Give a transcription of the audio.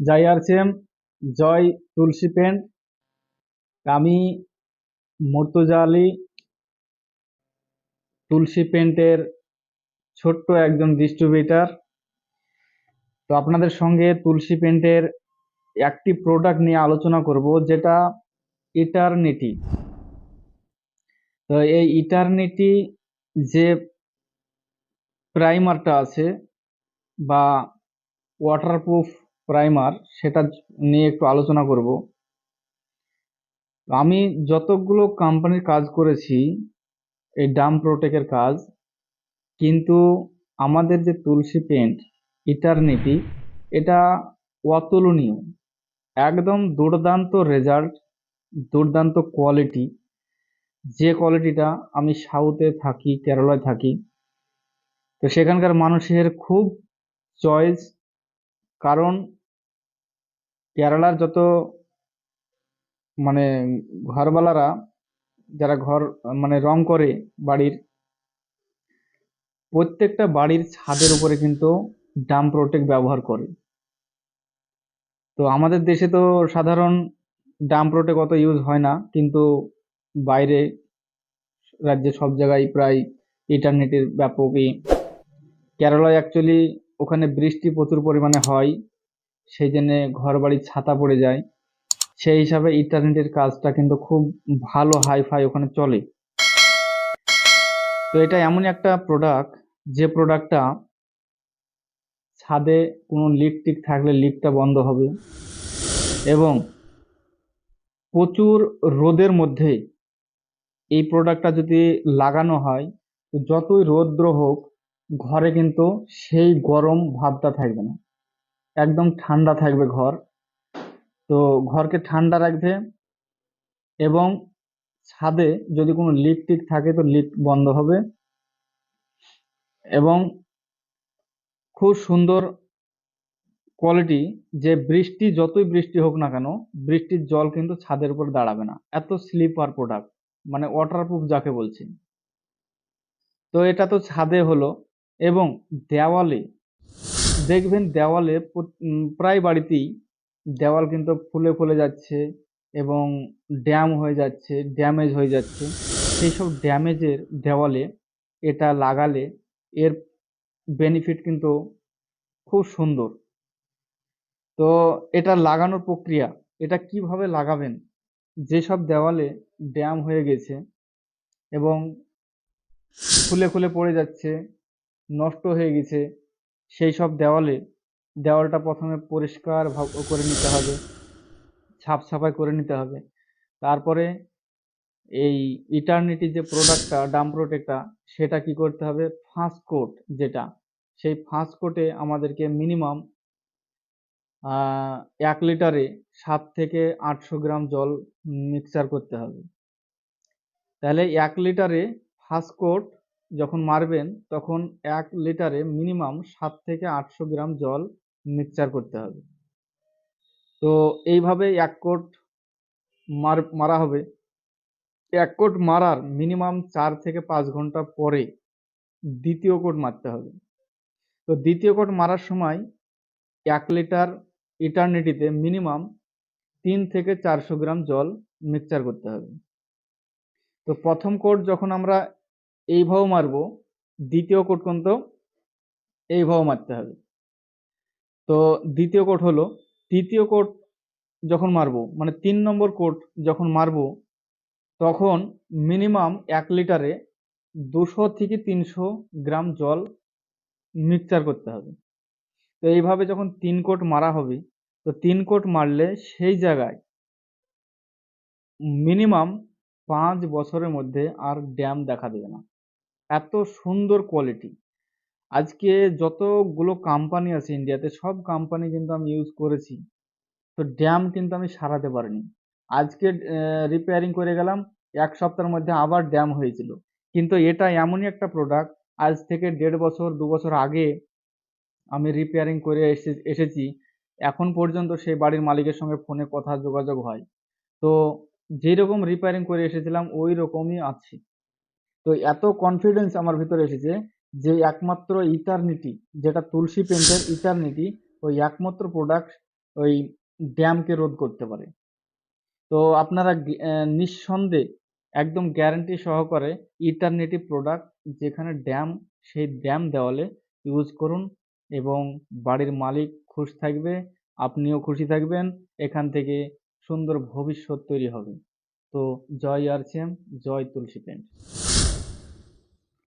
যাই আরছেম জয় তুলসী পেন্ট। আমি মুর্তজা আলী, তুলসী পেন্টের ছোট্ট একজন ডিস্ট্রিবিউটার। তো আপনাদের সঙ্গে তুলসী পেন্টের একটি প্রোডাক্ট নিয়ে আলোচনা করব, যেটা ইটারনিটি। তো এই ইটারনিটি যে প্রাইমারটা আছে বা ওয়াটারপ্রুফ প্রাইমার, সেটা নিয়ে একটু আলোচনা করব। আমি যতগুলো কোম্পানির কাজ করেছি এই ডাম প্রোটেকের কাজ, কিন্তু আমাদের যে তুলসী পেন্ট ইটারনিটি, এটা অতুলনীয়। একদম দুর্দান্ত রেজাল্ট, দুর্দান্ত কোয়ালিটি। যে কোয়ালিটিটা, আমি সাউথে থাকি, কেরালায় থাকি, তো সেখানকার মানুষের খুব চয়েস। কারণ কেরালার যত মানে ঘরওয়ালারা, যারা ঘর মানে রং করে বাড়ির, প্রত্যেকটা বাড়ির ছাদের উপরে কিন্তু ডাম প্রোটেক্ট ব্যবহার করে। তো আমাদের দেশে তো সাধারণ ডাম প্রোটেক্ট অত ইউজ হয় না, কিন্তু বাইরে রাজ্যে সব জায়গায় প্রায় ইন্টারনেটের ব্যাপকই। কেরালায় অ্যাকচুয়ালি ওখানে বৃষ্টি প্রচুর পরিমাণে হয়, সেই জন্যে ঘর বাড়ির ছাতা পড়ে যায়। সেই হিসাবে ইন্টারনেটের কাজটা কিন্তু খুব ভালো হাইফাই ওখানে চলে। তো এটা এমনই একটা প্রোডাক্ট, যে প্রোডাক্টটা ছাদে কোনো লিক টিক থাকলে লিকটা বন্ধ হবে, এবং প্রচুর রোদের মধ্যে এই প্রোডাক্টটা যদি লাগানো হয়, তো যতই রৌদ্র হোক ঘরে কিন্তু সেই গরম ভাবটা থাকবে না, একদম ঠান্ডা থাকবে ঘর। তো ঘরকে ঠান্ডা রাখবে, এবং ছাদে যদি কোনো লিক টিক থাকে তো লিক বন্ধ হবে, এবং খুব সুন্দর কোয়ালিটি। যে বৃষ্টি, যতই বৃষ্টি হোক না কেন, বৃষ্টির জল কিন্তু ছাদের উপর দাঁড়াবে না, এত স্লিপার প্রোডাক্ট, মানে ওয়াটারপ্রুফ যাকে বলছি। তো এটা তো ছাদে হলো, এবং দেওয়ালে দেখবেন, দেওয়ালে প্রায় বাড়িতেই দেওয়াল কিন্তু ফুলে ফুলে যাচ্ছে, এবং ড্যাম হয়ে যাচ্ছে, ড্যামেজ হয়ে যাচ্ছে। সেই সব ড্যামেজের দেওয়ালে এটা লাগালে এর বেনিফিট কিন্তু খুব সুন্দর। তো এটা লাগানোর প্রক্রিয়া, এটা কিভাবে লাগাবেন? যেসব দেওয়ালে ড্যাম হয়ে গেছে এবং খুলে খুলে পড়ে যাচ্ছে, নষ্ট হয়ে গেছে, সেই সব দেওয়ালটা প্রথমে পরিষ্কার করে নিতে হবে, সাফ সাফাই করে নিতে হবে। তারপরে এই ইটারনিটি যে প্রোডাক্টটা, ডাম প্রোটেক্টটা, সেটা কি করতে হবে, ফার্স্ট কোট যেটা, সেই ফার্স্ট কোটে আমাদেরকে মিনিমাম 1 লিটারে 7 থেকে 800 গ্রাম জল মিক্সচার করতে হবে। তাহলে 1 লিটারে ফার্স্ট কোট যখন মারবেন, তখন 1 লিটারে মিনিমাম 7 থেকে 800 গ্রাম জল মিক্সচার করতে হবে। তো এইভাবে 1 কোট মারা হবে। 1 কোট মারার মিনিমাম 4 থেকে 5 ঘন্টা পরে দ্বিতীয় কোট মারতে হবে। তো দ্বিতীয় কোট মারার সময় 1 লিটার ইটারনিটিতে মিনিমাম 3 থেকে 400 গ্রাম জল মিক্সচার করতে হবে। তো প্রথম কোট যখন আমরা এইভাবে মারবো, দ্বিতীয় কোট কিন্তু এইভাবে মারতে হবে। তো দ্বিতীয় কোট হলো, তৃতীয় কোট যখন মারবো, মানে 3 নম্বর কোট যখন মারবো, তখন মিনিমাম 1 লিটারে 200 থেকে 300 গ্রাম জল মিক্সচার করতে হবে। তো এইভাবে যখন 3 কোট মারা হবে, তো 3 কোট মারলে সেই জায়গায় মিনিমাম 5 বছরের মধ্যে আর ড্যাম দেখা দেবে না। এত সুন্দর কোয়ালিটি। আজকে যতগুলো কোম্পানি আছে ইন্ডিয়াতে, সব কোম্পানি কিন্তু আমি ইউজ করেছি, তো ড্যাম কিন্তু আমি সারাতে পারিনি। আজকে রিপেয়ারিং করে গেলাম, 1 সপ্তাহের মধ্যে আবার ড্যাম হয়েছিল। কিন্তু এটা এমনই একটা প্রোডাক্ট, আজ থেকে 1.5 বছর 2 বছর আগে আমি রিপেয়ারিং করে এসেছি। এখন পর্যন্ত সেই বাড়ির মালিকের সঙ্গে ফোনে কথা যোগাযোগ হয়। তো যেরকম রিপেয়ারিং করে এসেছিলাম ওই রকমই আছে। তো এত কনফিডেন্স আমার ভিতরে এসেছে যে একমাত্র ইটারনিটি, যেটা তুলসী পেন্টের ইটারনিটি, ওই একমাত্র প্রোডাক্ট ওই ড্যামকে রোধ করতে পারে। তো আপনারা নিঃসন্দেহে একদম গ্যারান্টি সহকারে ইটারনিটি প্রোডাক্ট যেখানে ড্যাম, সেই ড্যাম দেওয়ালে ইউজ করুন এবং বাড়ির মালিক খুশ থাকবে, আপনিও খুশি থাকবেন, এখান থেকে সুন্দর ভবিষ্যৎ তৈরি হবে। তো জয় আরসিএম, জয় তুলসী পেন্ট।